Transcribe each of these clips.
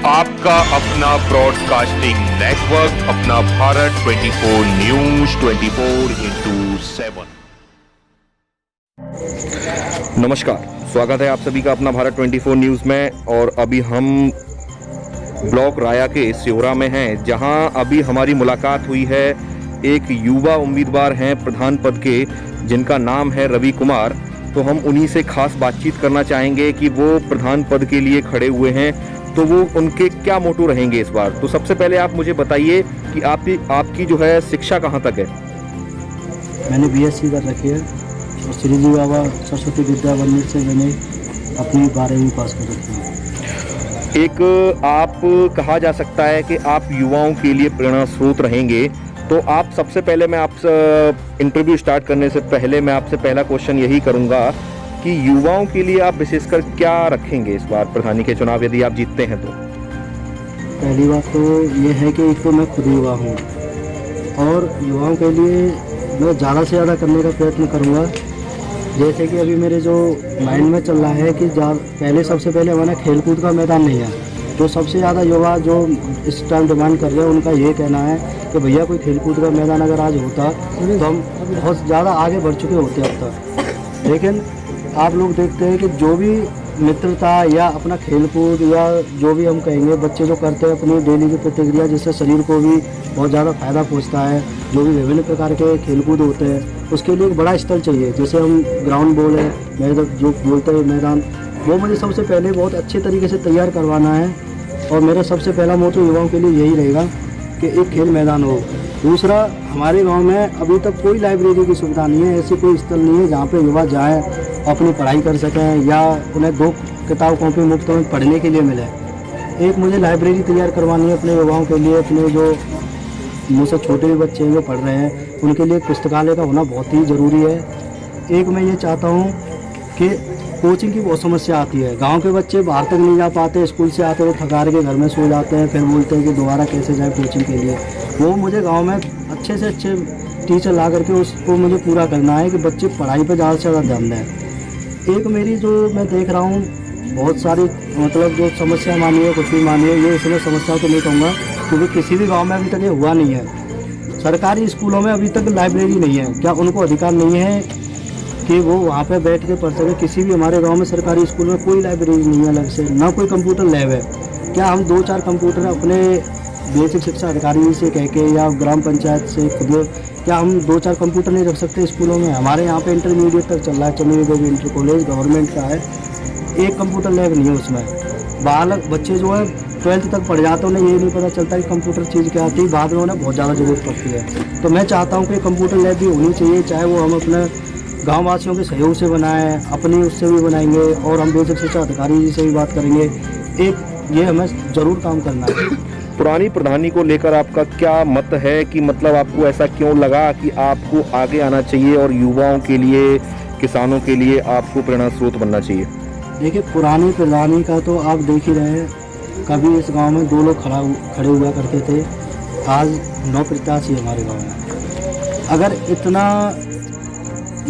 आपका अपना broadcasting network, अपना भारत 24 न्यूज 24/7। नमस्कार, स्वागत है आप सभी का अपना भारत 24 न्यूज में। और अभी हम ब्लॉक राया के सियोरा में हैं, जहां अभी हमारी मुलाकात हुई है एक युवा उम्मीदवार हैं प्रधान पद के, जिनका नाम है रवि कुमार। तो हम उन्हीं से खास बातचीत करना चाहेंगे कि वो प्रधान पद के लिए खड़े हुए हैं, तो वो उनके क्या मोटो रहेंगे इस बार। तो सबसे पहले आप मुझे बताइए कि आपकी जो है शिक्षा कहाँ तक है। मैंने बीएससी कर रखी है और श्री जी बाबा सरस्वती विद्या मंदिर से मैंने अपनी 12वीं पास कर रखी है। एक आप कहा जा सकता है कि आप युवाओं के लिए प्रेरणा स्रोत रहेंगे। तो आप सबसे पहले मैं आपसे इंटरव्यू स्टार्ट करने से पहले मैं आपसे पहला क्वेश्चन यही करूंगा कि युवाओं के लिए आप विशेषकर क्या रखेंगे इस बार प्रधानी के चुनाव यदि आप जीतते हैं तो। पहली बात तो ये है कि एक तो मैं खुद युवा हूँ और युवाओं के लिए मैं ज़्यादा से ज़्यादा करने का प्रयत्न करूँगा। जैसे कि अभी मेरे जो माइंड में चल रहा है कि सबसे पहले हमारा खेलकूद का मैदान नहीं है। जो सबसे ज़्यादा युवा जो इस टाइम डिमांड कर रहे हैं, उनका ये कहना है कि भैया कोई खेलकूद का मैदान अगर आज होता तो हम बहुत ज़्यादा आगे बढ़ चुके होते अब तक। लेकिन आप लोग देखते हैं कि जो भी मित्रता या अपना खेलकूद या जो भी हम कहेंगे बच्चे जो करते हैं अपनी डेली की प्रतिक्रिया, जिससे शरीर को भी बहुत ज़्यादा फायदा पहुंचता है। जो भी विभिन्न प्रकार के खेलकूद होते हैं उसके लिए एक बड़ा स्थल चाहिए। जैसे हम ग्राउंड बॉल है, जो बोलते हैं मैदान, वो मुझे सबसे पहले बहुत अच्छे तरीके से तैयार करवाना है। और मेरा सबसे पहला मोटो युवाओं के लिए यही रहेगा कि एक खेल मैदान हो। दूसरा, हमारे गांव में अभी तक कोई लाइब्रेरी की सुविधा नहीं है। ऐसी कोई स्थल नहीं है जहां पे युवा जाएं, अपनी पढ़ाई कर सकें या उन्हें 2 किताब कॉपी मुफ्त में पढ़ने के लिए मिले। एक मुझे लाइब्रेरी तैयार करवानी है अपने युवाओं के लिए। अपने जो मुझसे छोटे भी बच्चे हैं जो पढ़ रहे हैं, उनके लिए पुस्तकालय का होना बहुत ही ज़रूरी है। एक मैं ये चाहता हूँ कि कोचिंग की बहुत समस्या आती है। गांव के बच्चे बाहर तक नहीं जा पाते, स्कूल से आते हुए थका के घर में सो जाते हैं, फिर बोलते हैं कि दोबारा कैसे जाए कोचिंग के लिए। वो मुझे गांव में अच्छे से अच्छे टीचर ला करके उसको मुझे पूरा करना है कि बच्चे पढ़ाई पर ज़्यादा से ज़्यादा ध्यान दें। एक मेरी जो मैं देख रहा हूँ बहुत सारी मतलब जो समस्या मानिए कुछ भी मानिए, ये इसमें समस्या तो नहीं कहूँगा क्योंकि किसी भी गाँव में अभी तक ये हुआ नहीं है। सरकारी स्कूलों में अभी तक लाइब्रेरी नहीं है। क्या उनको अधिकार नहीं है कि वो वहाँ पे बैठ के पढ़ सके? किसी भी हमारे गांव में सरकारी स्कूल में कोई लाइब्रेरी नहीं है अलग से, ना कोई कंप्यूटर लैब है। क्या हम 2-4 कंप्यूटर अपने बेसिक शिक्षा अधिकारी से कह के या ग्राम पंचायत से खुद, क्या हम 2-4 कंप्यूटर नहीं रख सकते स्कूलों में? हमारे यहाँ पे इंटरमीडिएट तक चल रहा है, चंद्रदेवी देवी इंटर कॉलेज गवर्नमेंट का है, एक कंप्यूटर लैब नहीं है उसमें। बालक बच्चे जो है 12th तक पढ़ जाते हैं, उन्हें ये नहीं पता चलता कि कंप्यूटर चीज़ क्या आती है, बाद में उन्हें बहुत ज़्यादा ज़रूरत पड़ती है। तो मैं चाहता हूँ कि कंप्यूटर लैब भी होनी चाहिए, चाहे वो हम अपने गाँव वासियों के सहयोग से बनाएं, अपनी उससे भी बनाएंगे और हम बेसिक शिक्षा अधिकारी जी से भी बात करेंगे। एक ये हमें ज़रूर काम करना है। पुरानी प्रधानी को लेकर आपका क्या मत है कि मतलब आपको ऐसा क्यों लगा कि आपको आगे आना चाहिए और युवाओं के लिए, किसानों के लिए आपको प्रेरणा स्रोत बनना चाहिए? देखिए, पुरानी प्रधानी का तो आप देख ही रहे हैं। कभी इस गांव में 2 लोग खड़े हुआ करते थे, आज 9 प्रत्याशी हमारे गांव में। अगर इतना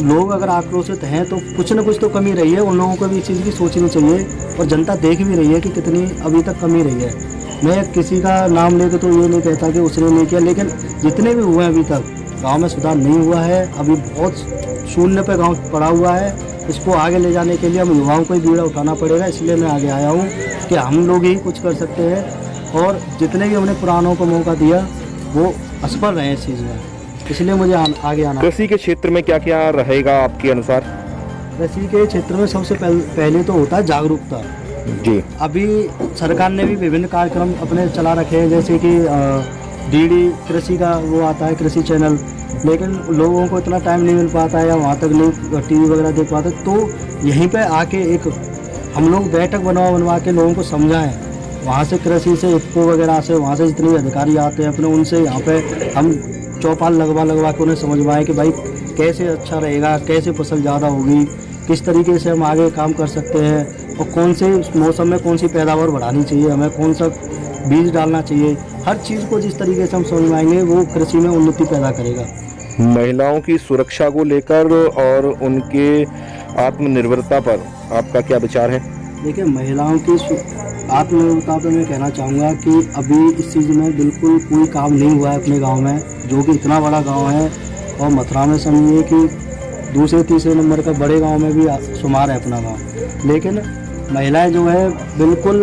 लोग अगर आक्रोशित हैं तो कुछ न कुछ तो कमी रही है। उन लोगों को भी इस चीज़ की सोचनी चाहिए और जनता देख भी रही है कि कितनी अभी तक कमी रही है। मैं किसी का नाम लेकर तो ये नहीं कहता कि उसने नहीं किया, लेकिन जितने भी हुए हैं अभी तक गांव में सुधार नहीं हुआ है। अभी बहुत शून्य पे गांव पड़ा हुआ है। इसको आगे ले जाने के लिए हम युवाओं को ही बीड़ा उठाना पड़ेगा। इसलिए मैं आगे आया हूँ कि हम लोग ही कुछ कर सकते हैं और जितने भी हमने पुरानों को मौका दिया वो असफल रहे इस चीज़ में, इसलिए मुझे आगे आना। कृषि के क्षेत्र में क्या क्या रहेगा आपके अनुसार? कृषि के क्षेत्र में सबसे पहले तो होता है जागरूकता जी। अभी सरकार ने भी विभिन्न कार्यक्रम अपने चला रखे हैं, जैसे कि डीडी कृषि का वो आता है, कृषि चैनल, लेकिन लोगों को इतना टाइम नहीं मिल पाता है या वहाँ तक नहीं टीवी वगैरह देख पाते। तो यहीं पे आके एक हम लोग बैठक बनवा के लोगों को समझाएं। वहाँ से कृषि से इफ्को वगैरह से वहाँ से जितने अधिकारी आते हैं अपने, उनसे यहाँ पे हम चौपाल लगवा के उन्हें समझवाएं कि भाई कैसे अच्छा रहेगा, कैसे फसल ज़्यादा होगी, किस तरीके से हम आगे काम कर सकते हैं और कौन से मौसम में कौन सी पैदावार बढ़ानी चाहिए, हमें कौन सा बीज डालना चाहिए। हर चीज़ को जिस तरीके से हम समझवाएंगे वो कृषि में उन्नति पैदा करेगा। महिलाओं की सुरक्षा को लेकर और उनके आत्मनिर्भरता पर आपका क्या विचार है? देखिए, महिलाओं की आत्मनिर्भरता पे मैं कहना चाहूँगा कि अभी इस चीज़ में बिल्कुल कोई काम नहीं हुआ है अपने गांव में, जो कि इतना बड़ा गांव है और मथुरा में समझिए कि दूसरे तीसरे नंबर का बड़े गांव में भी शुमार है अपना गांव। लेकिन महिलाएं जो है बिल्कुल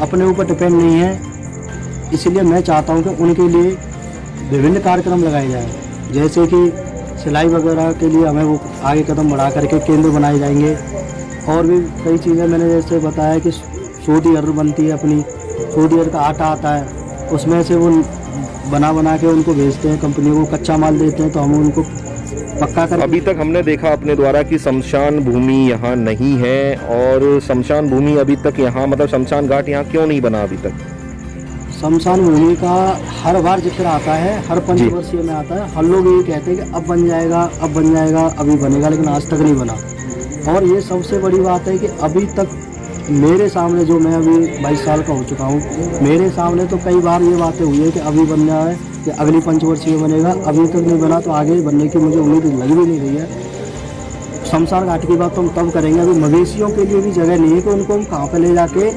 अपने ऊपर डिपेंड नहीं है, इसलिए मैं चाहता हूं कि उनके लिए विभिन्न कार्यक्रम लगाए जाएं, जैसे कि सिलाई वगैरह के लिए हमें वो आगे कदम बढ़ा करके केंद्र बनाए जाएंगे। और भी कई चीज़ें मैंने जैसे बताया कि सोटी अर्र बनती है, अपनी सोटी अर्र का आटा आता है, उसमें से वो बना के उनको भेजते हैं, कंपनियों को कच्चा माल देते हैं, तो हम उनको पक्का कर। अभी तक हमने देखा अपने द्वारा कि शमशान भूमि यहाँ नहीं है, और शमशान भूमि अभी तक यहाँ मतलब शमशान घाट यहाँ क्यों नहीं बना अभी तक? शमशान भूमि का हर बार जिक्र आता है, हर पंचवर्षीय में आता है। हर लोग ये कहते हैं कि अब बन जाएगा, अब बन जाएगा, अभी बनेगा, लेकिन आज तक नहीं बना। और ये सबसे बड़ी बात है कि अभी तक मेरे सामने, जो मैं अभी 22 साल का हो चुका हूँ, मेरे सामने तो कई बार ये बातें हुई है कि अभी बन रहा है, कि अगली पंचवर्षीय बनेगा, अभी तक नहीं बना, तो आगे बनने की मुझे उम्मीद लग भी नहीं रही है। शमशान घाट की बात तो हम तब करेंगे, अभी मवेशियों के लिए भी जगह नहीं है कि उनको हम कहाँ पे ले जाके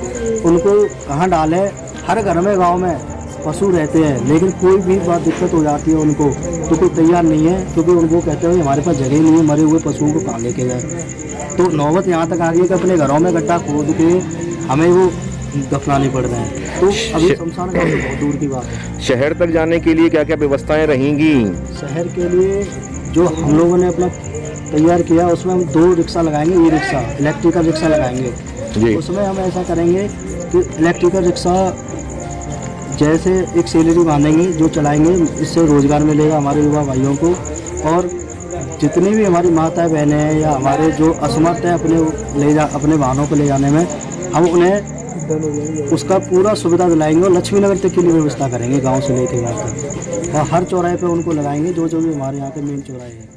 उनको कहाँ डालें। हर घर में गांव में पशु रहते हैं, लेकिन कोई भी बात दिक्कत हो जाती है उनको, तो कोई तैयार नहीं है, क्योंकि उनको कहते हैं हमारे पास जगह नहीं है, मरे हुए पशुओं को कहाँ लेके जाए। तो नौबत यहाँ तक आ गई कि अपने घरों में गड्ढा खोद के हमें वो दफनाने पड़ रहे हैं। तो अभी शमशान घाट तो बहुत दूर की बात है। शहर तक जाने के लिए क्या क्या व्यवस्थाएं रहेंगी? शहर के लिए जो हम लोगों ने अपना तैयार किया, उसमें हम 2 रिक्शा लगाएंगे, ई रिक्शा, इलेक्ट्रिकल रिक्शा लगाएंगे जी। उसमें हम ऐसा करेंगे कि इलेक्ट्रिकल रिक्शा जैसे एक सैलरी बांधेंगे जो चलाएंगे, इससे रोज़गार मिलेगा हमारे युवा भाइयों को। और जितनी भी हमारी माताएं बहनें हैं या हमारे जो असमर्थ हैं अपने वाहनों को ले जाने में, हम उन्हें उसका पूरा सुविधा दिलाएंगे और लक्ष्मी नगर तक के लिए व्यवस्था करेंगे, गांव से लेकर यहाँ तक। और हर चौराहे पे उनको लगाएंगे, जो भी हमारे यहाँ के मेन चौराहे हैं।